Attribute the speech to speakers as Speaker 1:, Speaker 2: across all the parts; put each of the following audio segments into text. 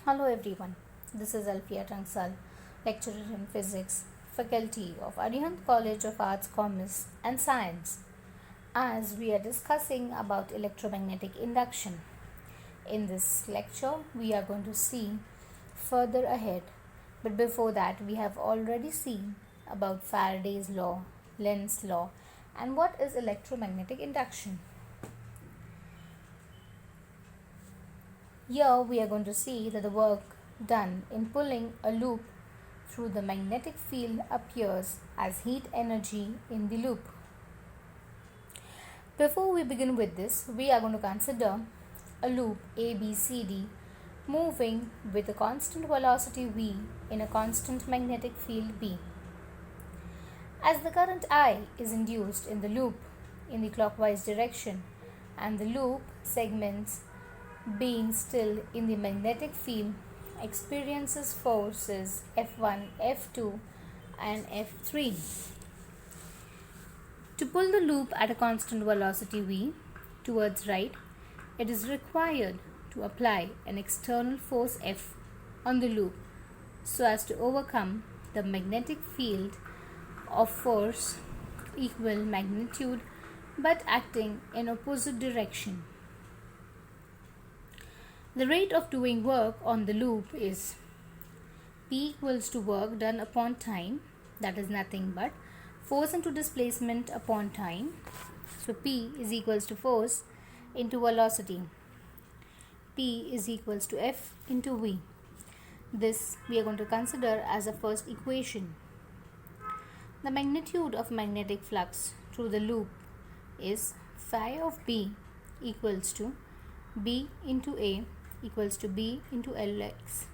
Speaker 1: Hello everyone, this is Alfia Tangsal, lecturer in physics, faculty of Arihant College of Arts, Commerce and Science, as we are discussing about electromagnetic induction. In this lecture, we are going to see further ahead, but before that, we have already seen about Faraday's law, Lenz's law, and what is electromagnetic induction. Here we are going to see that the work done in pulling a loop through the magnetic field appears as heat energy in the loop. Before we begin with this, we are going to consider a loop ABCD moving with a constant velocity v in a constant magnetic field B. As the current I is induced in the loop in the clockwise direction and the loop segments being still in the magnetic field experiences forces F1, F2 and F3. To pull the loop at a constant velocity v towards right, it is required to apply an external force F on the loop so as to overcome the magnetic field of force equal magnitude but acting in opposite direction. The rate of doing work on the loop is P equals to work done upon time, that is nothing but force into displacement upon time. So P is equals to force into velocity. P is equals to F into V. This we are going to consider as a first equation. The magnitude of magnetic flux through the loop is phi of B equals to B into A equals to B into Lx.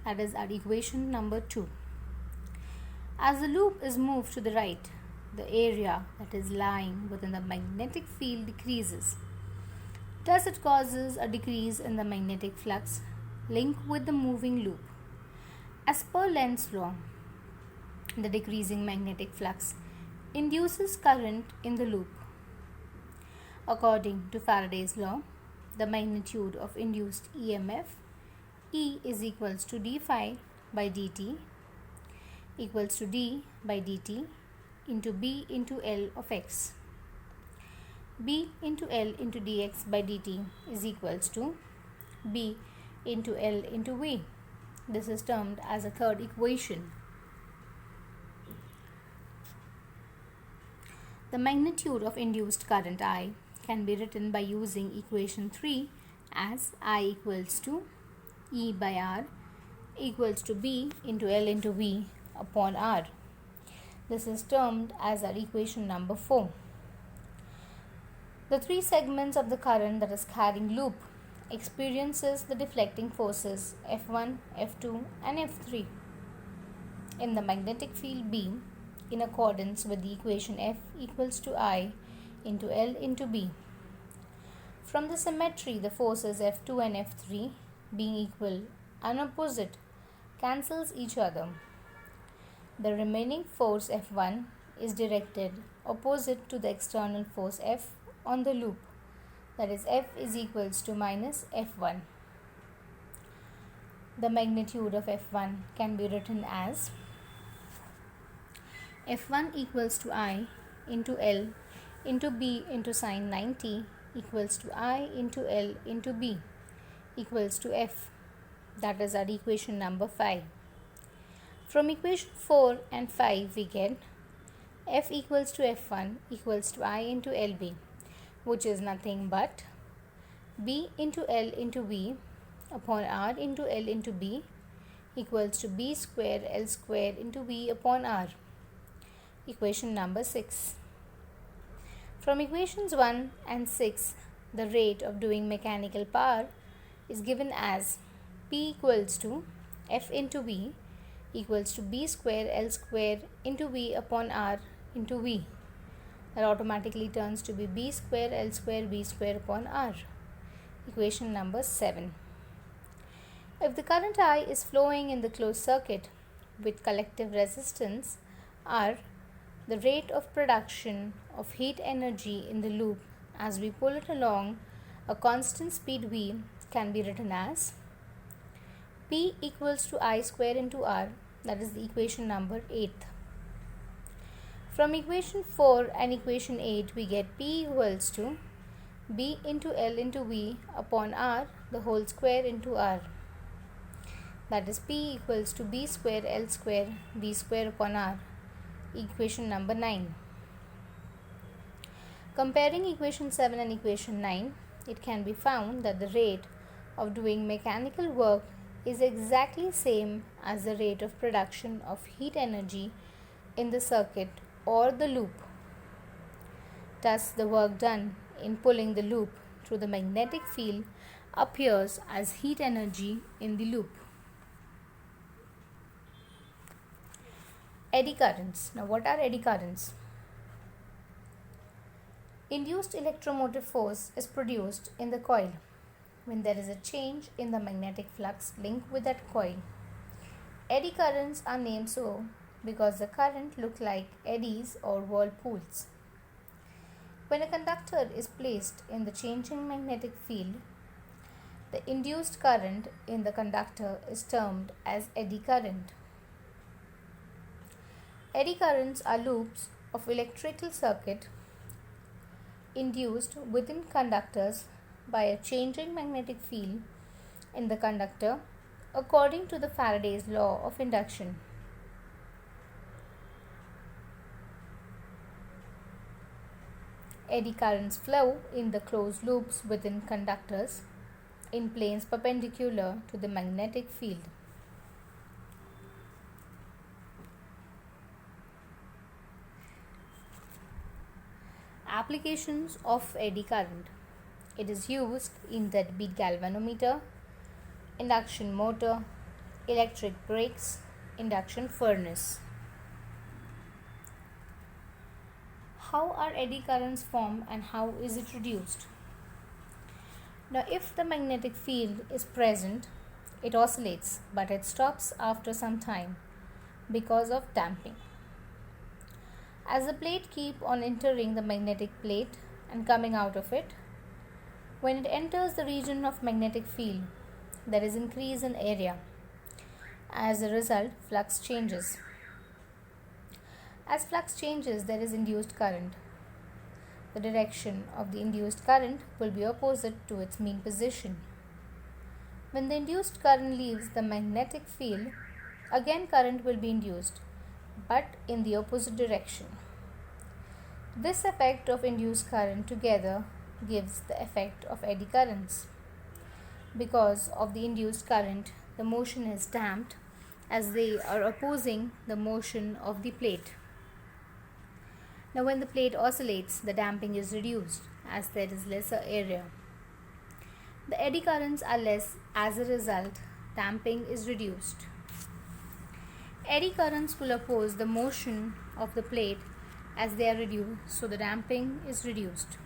Speaker 1: That is our equation number 2. As the loop is moved to the right, the area that is lying within the magnetic field decreases. Thus it causes a decrease in the magnetic flux linked with the moving loop. As per Lenz's law, the decreasing magnetic flux induces current in the loop. According to Faraday's law, the magnitude of induced EMF E is equals to d phi by dt equals to d by dt into B into L of x. B into L into dx by dt is equals to B into L into V. This is termed as a third equation. The magnitude of induced current I can be written by using equation 3 as I equals to E by R equals to B into L into V upon R. This is termed as our equation number 4. The three segments of the current that is carrying loop experiences the deflecting forces F1, F2 and F3 in the magnetic field B in accordance with the equation F equals to I into L into B. From the symmetry, the forces F2 and F3 being equal and opposite cancels each other. The remaining force F1 is directed opposite to the external force F on the loop, that is F is equals to minus F1. The magnitude of F1 can be written as F1 equals to I into L into B into sine 90 equals to I into L into B equals to F. That is our equation number 5. From equation 4 and 5 we get F equals to F1 equals to I into LB, which is nothing but B into L into V upon R into L into B equals to B square L square into V upon R. Equation number 6. From equations 1 and 6, the rate of doing mechanical power is given as P equals to F into V equals to B square L square into V upon R into V. That automatically turns to be B square L square V square upon R. Equation number 7. If the current I is flowing in the closed circuit with collective resistance R, the rate of production of heat energy in the loop as we pull it along a constant speed v can be written as P equals to I square into R, that is the equation number 8. From equation 4 and equation 8 we get P equals to B into L into V upon R the whole square into R, that is P equals to B square L square V square upon R, equation number 9. Comparing equation 7 and equation 9, it can be found that the rate of doing mechanical work is exactly same as the rate of production of heat energy in the circuit or the loop. Thus, the work done in pulling the loop through the magnetic field appears as heat energy in the loop. Eddy currents. Now, what are eddy currents? Induced electromotive force is produced in the coil when there is a change in the magnetic flux linked with that coil. Eddy currents are named so because the current look like eddies or whirlpools. When a conductor is placed in the changing magnetic field, the induced current in the conductor is termed as eddy current. Eddy currents are loops of electrical circuit induced within conductors by a changing magnetic field in the conductor according to the Faraday's law of induction. Eddy currents flow in the closed loops within conductors in planes perpendicular to the magnetic field. Applications of eddy current. It is used in deadbeat galvanometer, induction motor, electric brakes, induction furnace. How are eddy currents formed and how is it reduced? Now, if the magnetic field is present, it oscillates, but it stops after some time because of damping. As the plate keep on entering the magnetic plate and coming out of it, when it enters the region of magnetic field, there is increase in area. As a result, flux changes. As flux changes, there is induced current. The direction of the induced current will be opposite to its mean position. When the induced current leaves the magnetic field, again current will be induced, but in the opposite direction. This effect of induced current together gives the effect of eddy currents. Because of the induced current, the motion is damped as they are opposing the motion of the plate. Now, when the plate oscillates, the damping is reduced as there is lesser area. The eddy currents are less, as a result, damping is reduced. Eddy currents will oppose the motion of the plate as they are reduced, so the damping is reduced.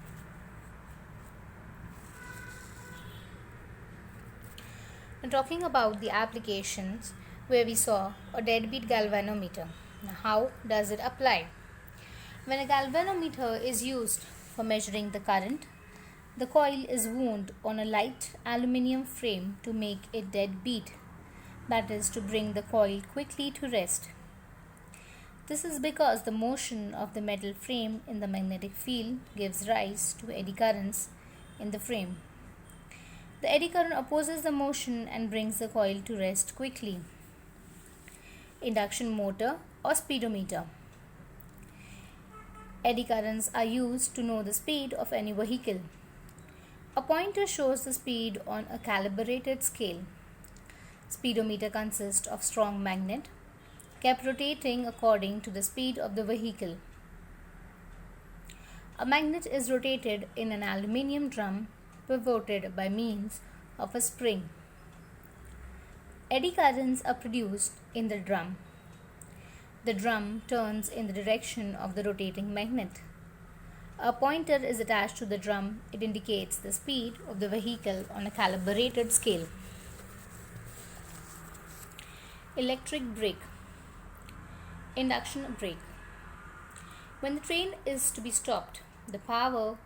Speaker 1: Now, talking about the applications where we saw a deadbeat galvanometer. Now, how does it apply? When a galvanometer is used for measuring the current, the coil is wound on a light aluminium frame to make it dead beat, that is, to bring the coil quickly to rest. This is because the motion of the metal frame in the magnetic field gives rise to eddy currents in the frame. The eddy current opposes the motion and brings the coil to rest quickly. Induction motor or speedometer. Eddy currents are used to know the speed of any vehicle. A pointer shows the speed on a calibrated scale. Speedometer consists of strong magnet kept rotating according to the speed of the vehicle. A magnet is rotated in an aluminium drum pivoted by means of a spring. Eddy currents are produced in the drum. The drum turns in the direction of the rotating magnet. A pointer is attached to the drum. It indicates the speed of the vehicle on a calibrated scale. Electric brake. Induction brake. When the train is to be stopped, the power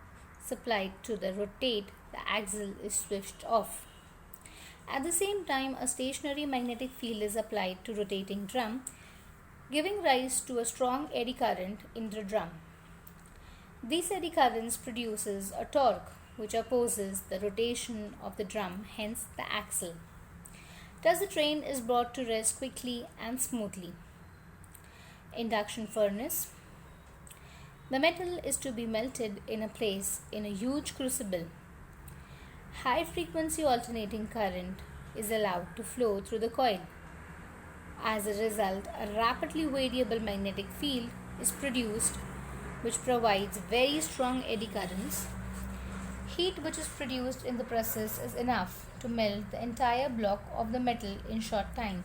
Speaker 1: supplied to the rotate the axle is switched off. At the same time, a stationary magnetic field is applied to rotating drum, giving rise to a strong eddy current in the drum. These eddy currents produces a torque which opposes the rotation of the drum, hence the axle. Thus the train is brought to rest quickly and smoothly. Induction furnace. The metal is to be melted in a place in a huge crucible. High frequency alternating current is allowed to flow through the coil. As a result, a rapidly variable magnetic field is produced which provides very strong eddy currents. Heat which is produced in the process is enough to melt the entire block of the metal in short time.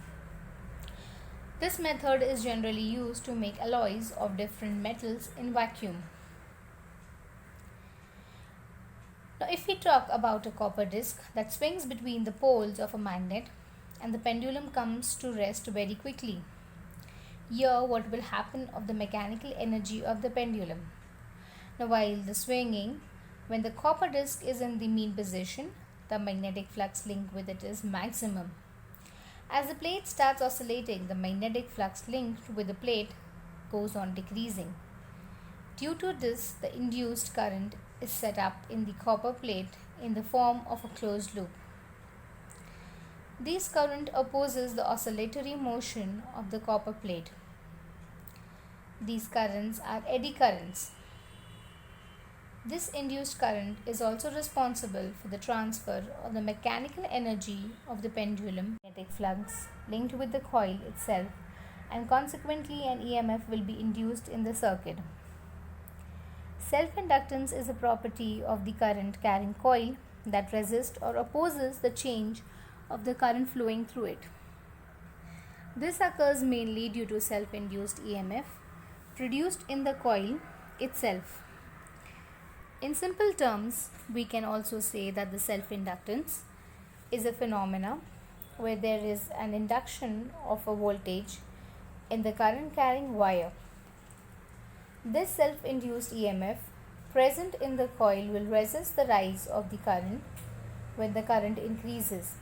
Speaker 1: This method is generally used to make alloys of different metals in vacuum. Now, if we talk about a copper disc that swings between the poles of a magnet and the pendulum comes to rest very quickly, here what will happen of the mechanical energy of the pendulum? Now, while the swinging, when the copper disc is in the mean position, the magnetic flux linked with it is maximum. As the plate starts oscillating, the magnetic flux linked with the plate goes on decreasing. Due to this, the induced current is set up in the copper plate in the form of a closed loop. This current opposes the oscillatory motion of the copper plate. These currents are eddy currents. This induced current is also responsible for the transfer of the mechanical energy of the pendulum magnetic flux linked with the coil itself, and consequently an EMF will be induced in the circuit. Self-inductance is a property of the current carrying coil that resists or opposes the change of the current flowing through it. This occurs mainly due to self-induced EMF produced in the coil itself. In simple terms, we can also say that the self-inductance is a phenomena where there is an induction of a voltage in the current carrying wire. This self-induced EMF present in the coil will resist the rise of the current when the current increases,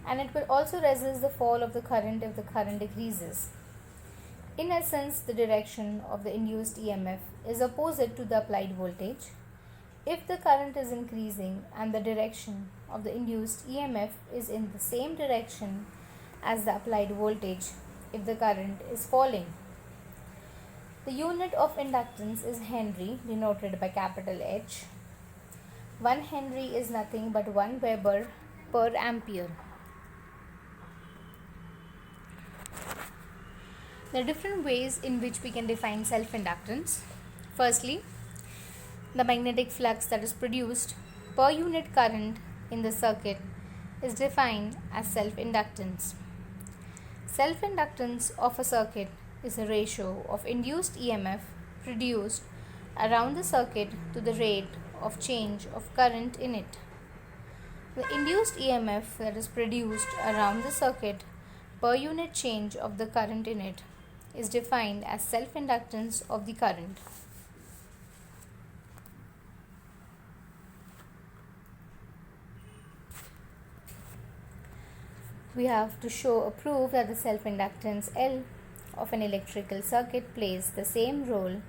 Speaker 1: and it will also resist the fall of the current if the current decreases. In essence, the direction of the induced EMF is opposite to the applied voltage. If the current is increasing and the direction of the induced EMF is in the same direction as the applied voltage, if the current is falling. The unit of inductance is Henry, denoted by capital H. 1 Henry is nothing but 1 Weber per ampere. There are different ways in which we can define self-inductance. Firstly, the magnetic flux that is produced per unit current in the circuit is defined as self-inductance. Self-inductance of a circuit is a ratio of induced EMF produced around the circuit to the rate of change of current in it. The induced EMF that is produced around the circuit per unit change of the current in it is defined as self-inductance of the current. We have to show a proof that the self-inductance L of an electrical circuit plays the same role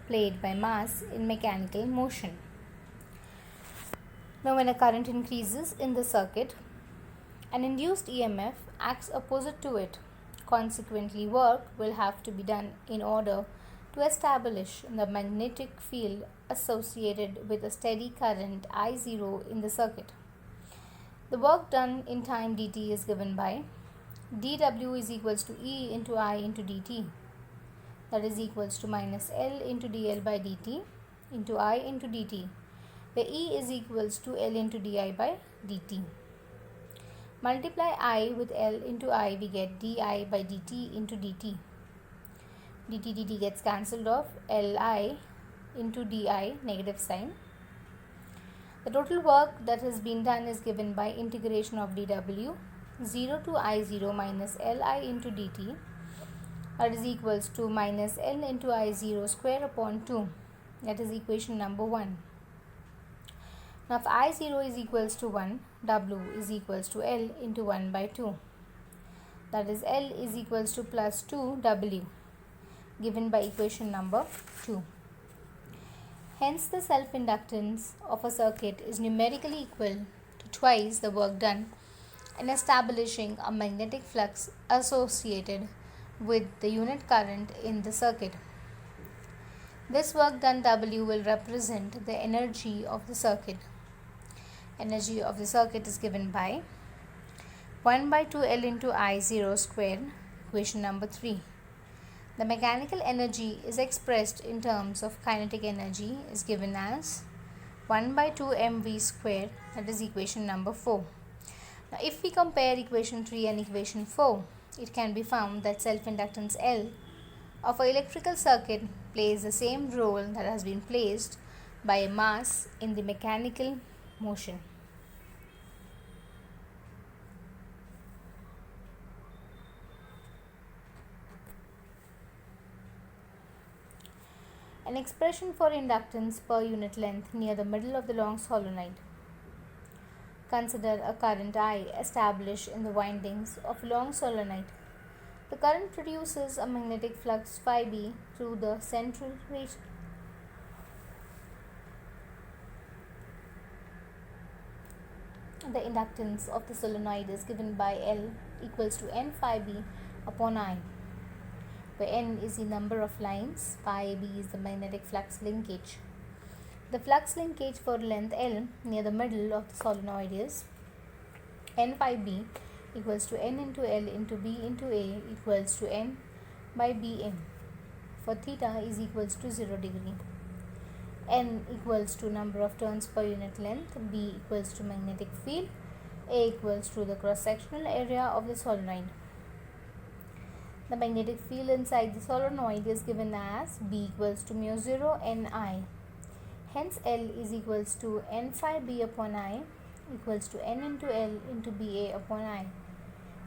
Speaker 1: played by mass in mechanical motion. Now, when a current increases in the circuit, an induced EMF acts opposite to it. Consequently, work will have to be done in order to establish the magnetic field associated with a steady current I0 in the circuit. The work done in time dt is given by dW is equals to E into I into dt, that is equals to minus L into dL by dt into I into dt, where E is equals to L into di by dt. Multiply I with L into I, we get di by dt into dt. Dt gets cancelled off, Li into di, negative sign. The total work that has been done is given by integration of dW 0 to I0 minus Li into dt, that is equals to minus L into I0 square upon 2, that is equation number 1. Now if I0 is equals to 1, W is equals to L into 1 by 2. That is L is equals to plus 2W, given by equation number 2. Hence, the self-inductance of a circuit is numerically equal to twice the work done in establishing a magnetic flux associated with the unit current in the circuit. This work done W will represent the energy of the circuit. Energy of the circuit is given by 1 by 2L into I0 square, equation number 3. The mechanical energy is expressed in terms of kinetic energy is given as 1 by 2 mv square, that is equation number 4. Now if we compare equation 3 and equation 4, it can be found that self-inductance L of an electrical circuit plays the same role that has been placed by a mass in the mechanical motion. An expression for inductance per unit length near the middle of the long solenoid. Consider a current I established in the windings of a long solenoid. The current produces a magnetic flux phi b through the central region. The inductance of the solenoid is given by L equals to N phi b upon I, where N is the number of lines, phi b is the magnetic flux linkage. The flux linkage for length L near the middle of the solenoid is N phi b equals to N into L into B into A equals to N by Bm, for theta is equals to 0 degree. N equals to number of turns per unit length, B equals to magnetic field, A equals to the cross-sectional area of the solenoid. The magnetic field inside the solenoid is given as B equals to mu 0 Ni. Hence L is equals to N phi B upon I equals to N into L into Ba upon I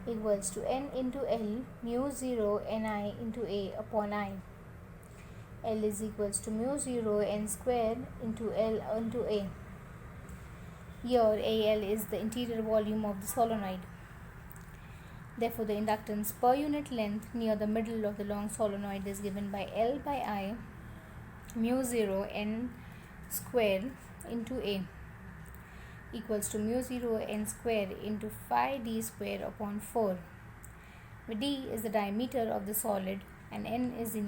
Speaker 1: equals to N into L mu 0 Ni into A upon I. L is equals to mu 0 N square into L into A. Here Al is the interior volume of the solenoid. Therefore, the inductance per unit length near the middle of the long solenoid is given by L by I mu 0 N square into A equals to mu 0 N square into phi d square upon 4, where d is the diameter of the solid and N is the number